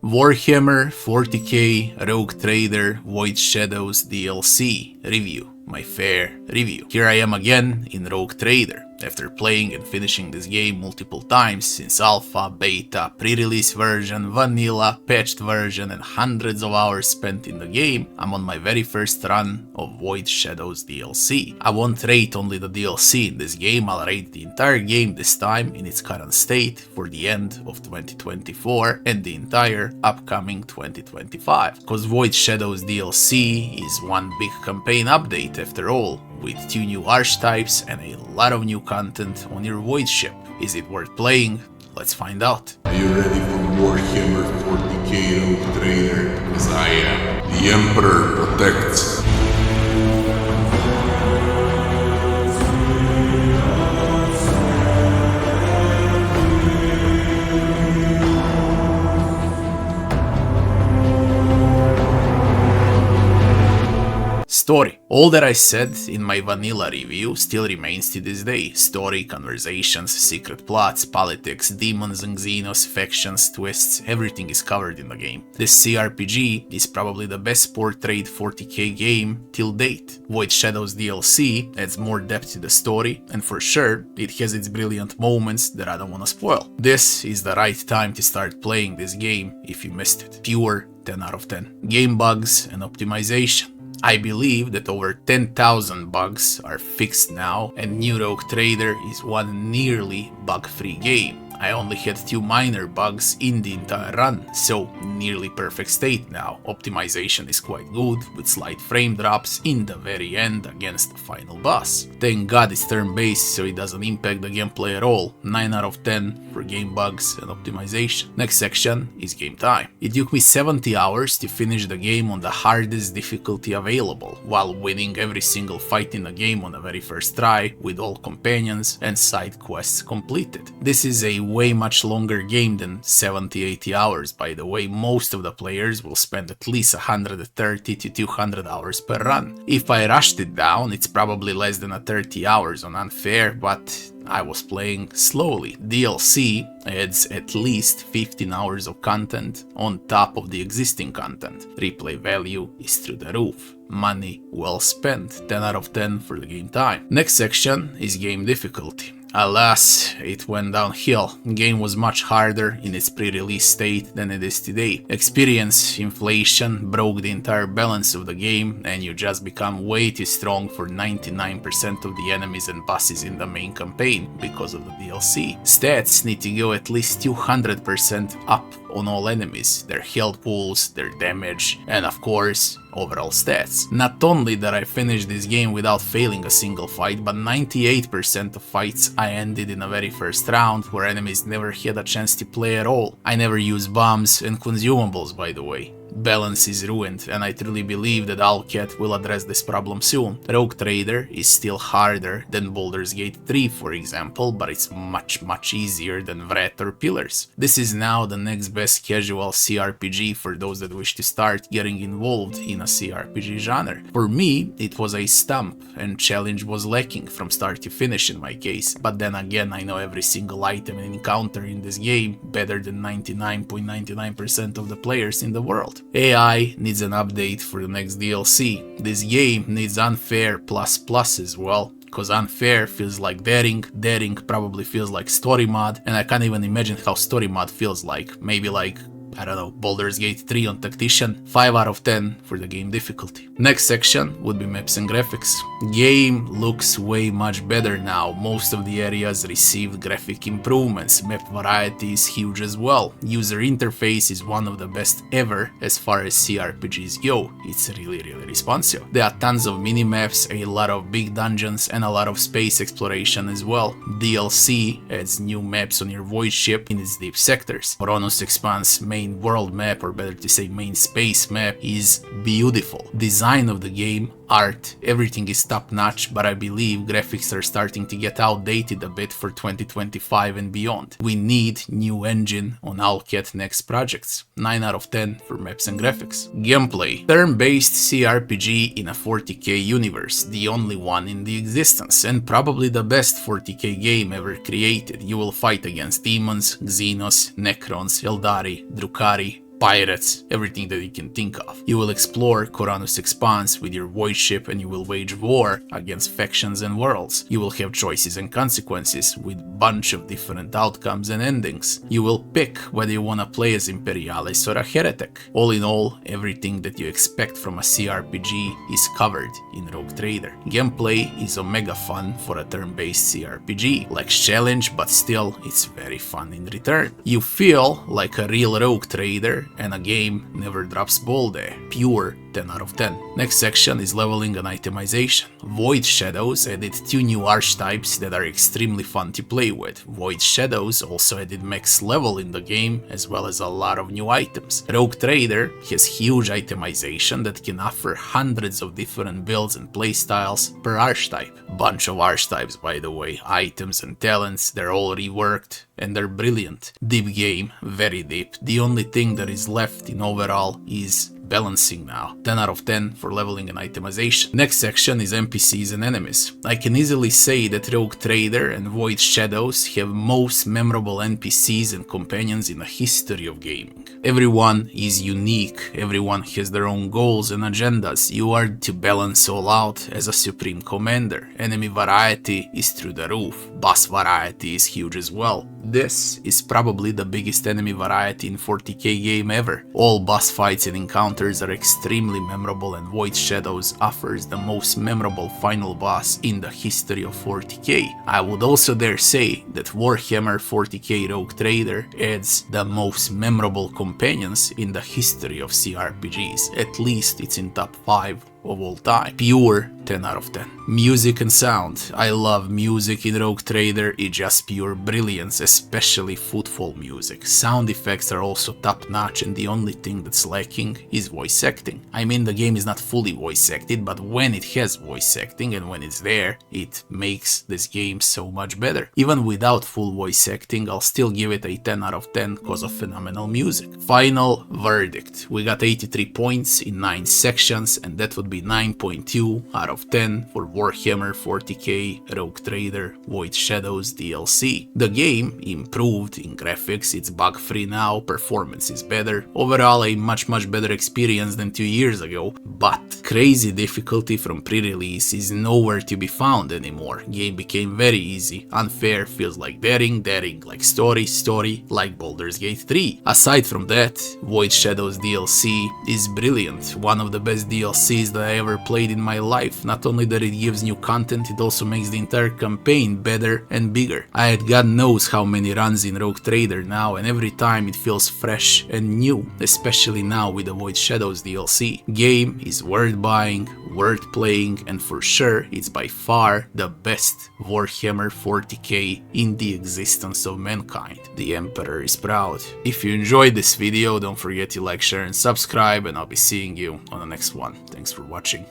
Warhammer 40K Rogue Trader Void Shadows DLC review, my fair review. Here I am again in Rogue Trader. After playing and finishing this game multiple times since alpha, beta, pre-release version, vanilla, patched version and hundreds of hours spent in the game, I'm on my very first run of Void Shadows DLC. I won't rate only the DLC in this game, I'll rate the entire game this time in its current state for the end of 2024 and the entire upcoming 2025. Cause Void Shadows DLC is one big campaign update after all, with 2 new archetypes and a lot of new content on your Void ship. Is it worth playing? Let's find out. Are you ready for Warhammer 40K Rogue Trader? As I am. The Emperor protects. Story. All that I said in my vanilla review still remains to this day. Story, conversations, secret plots, politics, demons and xenos, factions, twists, everything is covered in the game. This CRPG is probably the best portrayed 40k game till date. Void Shadows DLC adds more depth to the story, and for sure, it has its brilliant moments that I don't want to spoil. This is the right time to start playing this game if you missed it. Pure 10 out of 10. Game bugs and optimization. I believe that over 10,000 bugs are fixed now, and New Rogue Trader is one nearly bug-free game. I only had 2 minor bugs in the entire run, so nearly perfect state now. Optimization is quite good, with slight frame drops in the very end against the final boss. Thank God it's turn-based, so it doesn't impact the gameplay at all. 9 out of 10 for game bugs and optimization. Next section is game time. It took me 70 hours to finish the game on the hardest difficulty available, while winning every single fight in the game on the very first try, with all companions and side quests completed. This is a way much longer game than 70-80 hours. By the way, most of the players will spend at least 130 to 200 hours per run. If I rushed it down, it's probably less than 30 hours on UnFair, but I was playing slowly. DLC adds at least 15 hours of content on top of the existing content. Replay value is through the roof. Money well spent. 10 out of 10 for the game time. Next section is game difficulty. Alas, it went downhill. Game was much harder in its pre-release state than it is today. Experience inflation broke the entire balance of the game, and you just become way too strong for 99% of the enemies and bosses in the main campaign because of the DLC. Stats need to go at least 200% up on all enemies, their health pools, their damage, and of course, overall stats. Not only did I finish this game without failing a single fight, but 98% of fights I ended in the very first round, where enemies never had a chance to play at all. I never used bombs and consumables, by the way. Balance is ruined, and I truly believe that Owlcat will address this problem soon. Rogue Trader is still harder than Baldur's Gate 3, for example, but it's much easier than Wrath or Pillars. This is now the next best casual CRPG for those that wish to start getting involved in a CRPG genre. For me, it was a stump, and challenge was lacking from start to finish in my case, but then again I know every single item and encounter in this game better than 99.99% of the players in the world. AI needs an update for the next DLC. This game needs UnFair ++ as well, cause UnFair feels like daring probably feels like story mod, and I can't even imagine how story mod feels like. Maybe like, I don't know, Baldur's Gate 3 on Tactician. 5 out of 10 for the game difficulty. Next section would be maps and graphics. Game looks way much better now. Most of the areas received graphic improvements. Map variety is huge as well. User interface is one of the best ever as far as CRPGs go. It's really responsive. There are tons of mini-maps, a lot of big dungeons, and a lot of space exploration as well. DLC adds new maps on your Void ship in its deep sectors. Moronus expands main world map, or better to say main space map, is beautiful. Design of the game, art, everything is top notch, but I believe graphics are starting to get outdated a bit for 2025 and beyond. We need new engine on Owlcat next projects. 9 out of 10 for maps and graphics. Gameplay. Turn-based CRPG in a 40k universe, the only one in the existence, and probably the best 40k game ever created. You will fight against demons, xenos, necrons, eldari, drukhari, pirates, everything that you can think of. You will explore Koranus Expanse with your void ship and you will wage war against factions and worlds. You will have choices and consequences with bunch of different outcomes and endings. You will pick whether you wanna play as Imperialis or a heretic. All in all, everything that you expect from a CRPG is covered in Rogue Trader. Gameplay is omega fun for a turn-based CRPG, like challenge, but still it's very fun in return. You feel like a real Rogue Trader and a game never drops ball there. Pure 10 out of 10. Next section is leveling and itemization. Void Shadows added 2 new archetypes that are extremely fun to play with. Void Shadows also added max level in the game as well as a lot of new items. Rogue Trader has huge itemization that can offer hundreds of different builds and playstyles per archetype. Bunch of archetypes, by the way, items and talents, they're all reworked and they're brilliant. Deep game, very deep. The only thing that is left in overall is balancing now. 10 out of 10 for leveling and itemization. Next section is NPCs and enemies. I can easily say that Rogue Trader and Void Shadows have most memorable NPCs and companions in the history of gaming. Everyone is unique, everyone has their own goals and agendas. You are to balance all out as a supreme commander. Enemy variety is through the roof. Boss variety is huge as well. This is probably the biggest enemy variety in 40k game ever. All boss fights and encounters are extremely memorable and Void Shadows offers the most memorable final boss in the history of 40k. I would also dare say that Warhammer 40k Rogue Trader adds the most memorable companions in the history of CRPGs. At least it's in top 5 of all time. Pure 10 out of 10. Music and sound. I love music in Rogue Trader, it's just pure brilliance, especially footfall music. Sound effects are also top notch and the only thing that's lacking is voice acting. I mean, the game is not fully voice acted, but when it has voice acting and when it's there, it makes this game so much better. Even without full voice acting, I'll still give it a 10 out of 10 because of phenomenal music. Final verdict. We got 83 points in 9 sections and that would be 9.2 out of 10 for Warhammer 40k Rogue Trader Void Shadows DLC. The game improved in graphics, it's bug free now, performance is better, overall a much better experience than 2 years ago, but crazy difficulty from pre-release is nowhere to be found anymore. Game became very easy, UnFair feels like daring like story like Baldur's Gate 3. Aside from that, Void Shadows DLC is brilliant, one of the best DLCs that I ever played in my life. Not only that it gives new content, it also makes the entire campaign better and bigger. I had God knows how many runs in Rogue Trader now and every time it feels fresh and new, especially now with the Void Shadows DLC. Game is worth buying, worth playing, and for sure it's by far the best Warhammer 40k in the existence of mankind. The Emperor is proud. If you enjoyed this video, don't forget to like, share and subscribe, and I'll be seeing you on the next one. Thanks for watching.